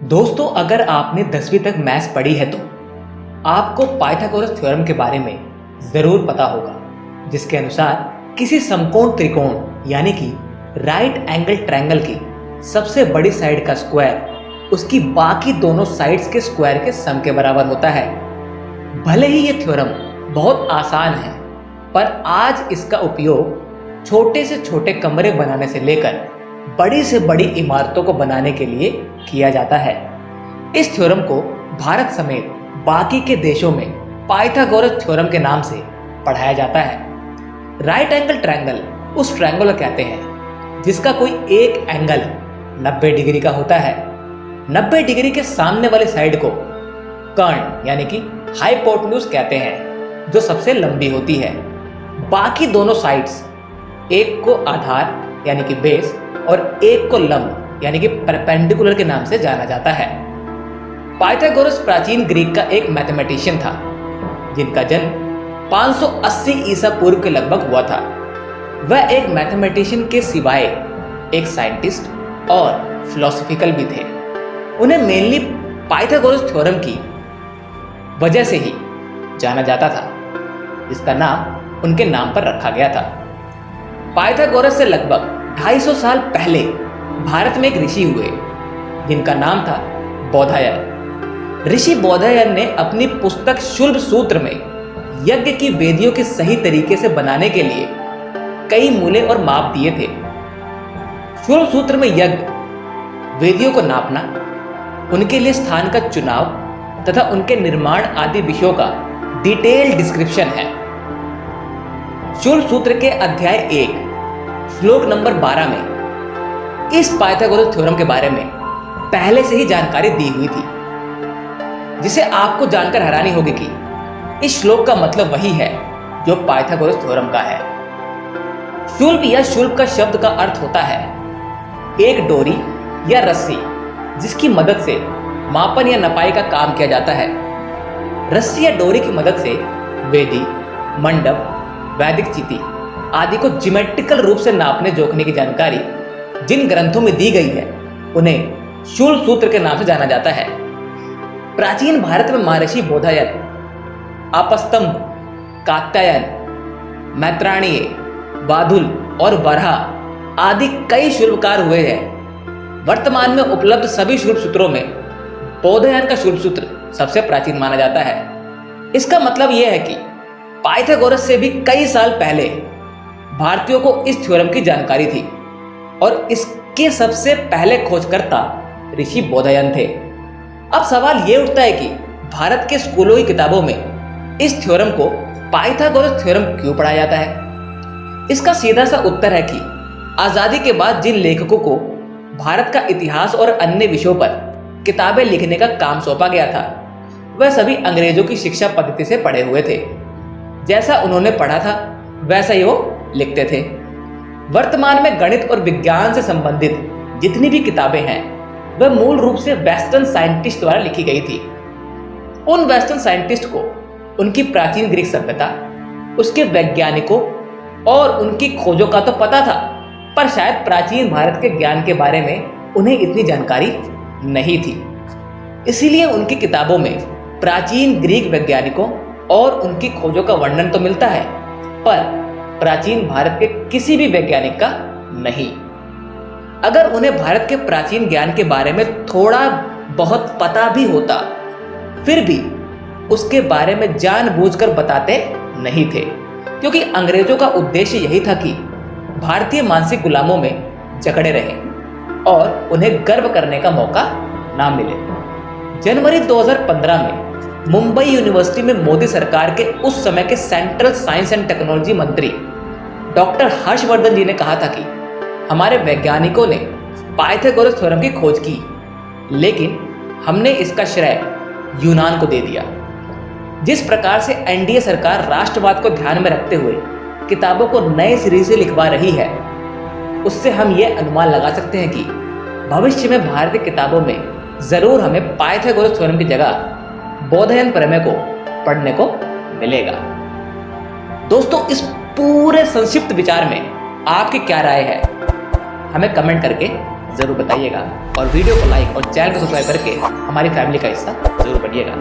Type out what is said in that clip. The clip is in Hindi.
दोस्तों, अगर आपने 10वीं तक मैथ्स पढ़ी है तो आपको पाइथागोरस थ्योरम के बारे में ज़रूर पता होगा, जिसके अनुसार किसी समकोण त्रिकोण यानी कि राइट एंगल ट्रायंगल की सबसे बड़ी साइड का स्क्वायर उसकी बाकी दोनों साइड्स के स्क्वायर के सम के बराबर होता है। भले ही ये थ्योरम बहुत आसान है, पर आज इसका उपयोग छोटे से छोटे कमरे बनाने से लेकर बड़ी से बड़ी इमारतों को बनाने के लिए किया जाता है। इस थ्योरम को भारत समेत बाकी के देशों में पाइथागोरस थ्योरम के नाम से पढ़ाया जाता है। राइट एंगल ट्रायंगल उस ट्रायंगल को कहते हैं जिसका कोई एक एंगल 90 डिग्री का होता है। 90 डिग्री के सामने वाली साइड को कर्ण यानी कि हाइपोटेन्यूज कहते हैं, जो सबसे लंबी होती है। बाकी दोनों साइड्स, एक को आधार यानी कि बेस और एक को लंब यानी कि परपेंडिकुलर के नाम से जाना जाता है। पाइथागोरस प्राचीन ग्रीक का एक मैथमेटिशियन था, जिनका जन्म 580 ईसा पूर्व के लगभग हुआ था। वह एक मैथमेटिशियन के सिवाय एक साइंटिस्ट और फिलोसॉफिकल भी थे। उन्हें मेनली पाइथागोरस थ्योरम की वजह से ही जाना जाता था, जिसका नाम उनके नाम पर रखा गया था। पाइथागोरस से लगभग 250 साल पहले भारत में एक ऋषि हुए, जिनका नाम था बोधायन। ऋषि बोधायन ने अपनी पुस्तक शुल्ब सूत्र में यज्ञ की वेदियों के सही तरीके से बनाने के लिए कई मूल्य और माप दिए थे। शुल्ब सूत्र में यज्ञ वेदियों को नापना, उनके लिए स्थान का चुनाव तथा उनके निर्माण आदि विषयों का डिटेल डिस्क्रिप्शन है। शुल्ब सूत्र के अध्याय 1 श्लोक नंबर 12 में इस पाइथागोरस थ्योरम के बारे में पहले से ही जानकारी दी हुई थी, जिसे आपको जानकर हैरानी होगी कि इस श्लोक का मतलब वही है जो पाइथागोरस थ्योरम का है। शुल्ब या शुल्ब का शब्द का अर्थ होता है एक डोरी या रस्सी जिसकी मदद से मापन या नपाई का काम किया जाता है। रस्सी या डोरी की मदद से वेदी, मंडप, वैदिक चिति आदि को ज्योमेट्रिकल रूप से नापने जोखने की जानकारी जिन ग्रंथों में दी गई है, उन्हें शुल्ब सूत्र के नाम से जाना जाता है। प्राचीन भारत में महर्षि बोधायन, आपस्तंभ, कात्यायन, मैत्राणीय, बादुल और बरहा आदि कई शुल्बकार हुए हैं। वर्तमान में उपलब्ध सभी शुल्ब सूत्रों में बोधायन का शुल्ब सूत्र सबसे प्राचीन माना जाता है। इसका मतलब यह है कि पाइथागोरस से भी कई साल पहले भारतीयों को इस थ्योरम की जानकारी थी और इसके सबसे पहले खोजकर्ता ऋषि बोधायन थे। अब सवाल यह उठता है कि भारत के स्कूलों की किताबों में इस थ्योरम को पाइथागोरस थ्योरम क्यों पढ़ाया जाता है? इसका सीधा सा उत्तर है कि आजादी के बाद जिन लेखकों को भारत का इतिहास और अन्य विषयों पर किताबें लिखने का काम सौंपा गया था, वह सभी अंग्रेजों की शिक्षा पद्धति से पढ़े हुए थे। जैसा उन्होंने पढ़ा था वैसा ही वो लिखते थे। वर्तमान में गणित और विज्ञान से संबंधित जितनी भी किताबें हैं, वह मूल रूप से वेस्टर्न साइंटिस्ट द्वारा लिखी गई थी। उन वेस्टर्न साइंटिस्ट को उनकी प्राचीन ग्रीक सभ्यता, उसके वैज्ञानिकों और उनकी खोजों का तो पता था, पर शायद प्राचीन भारत के ज्ञान के बारे में उन्हें इतनी जानकारी नहीं थी। इसीलिए उनकी किताबों में प्राचीन ग्रीक वैज्ञानिकों और उनकी खोजों का वर्णन तो मिलता है, पर प्राचीन भारत के किसी भी वैज्ञानिक का नहीं। अगर उन्हें भारत के प्राचीन ज्ञान के बारे में थोड़ा बहुत पता भी होता, फिर भी उसके बारे में जानबूझकर बताते नहीं थे, क्योंकि अंग्रेजों का उद्देश्य यही था कि भारतीय मानसिक गुलामों में जकड़े रहें और उन्हें गर्व करने का मौका ना मिले। जनवरी 2015 में मुंबई यूनिवर्सिटी में मोदी सरकार के उस समय के सेंट्रल साइंस एंड टेक्नोलॉजी मंत्री डॉक्टर हर्षवर्धन जी ने कहा था कि हमारे वैज्ञानिकों ने पाइथागोरस थ्योरम की खोज की, लेकिन हमने इसका श्रेय यूनान को दे दिया। जिस प्रकार से एनडीए सरकार राष्ट्रवाद को ध्यान में रखते हुए किताबों को नए सिरे से लिखवा रही है, उससे हम ये अनुमान लगा सकते हैं कि भविष्य में भारतीय किताबों में जरूर हमें पाइथागोरस थ्योरम की जगह बोधायन प्रमेय को पढ़ने को मिलेगा। दोस्तों, इस पूरे संक्षिप्त विचार में आपकी क्या राय है? हमें कमेंट करके ज़रूर बताइएगा और वीडियो को लाइक और चैनल को सब्सक्राइब करके हमारी फैमिली का हिस्सा ज़रूर बनिएगा।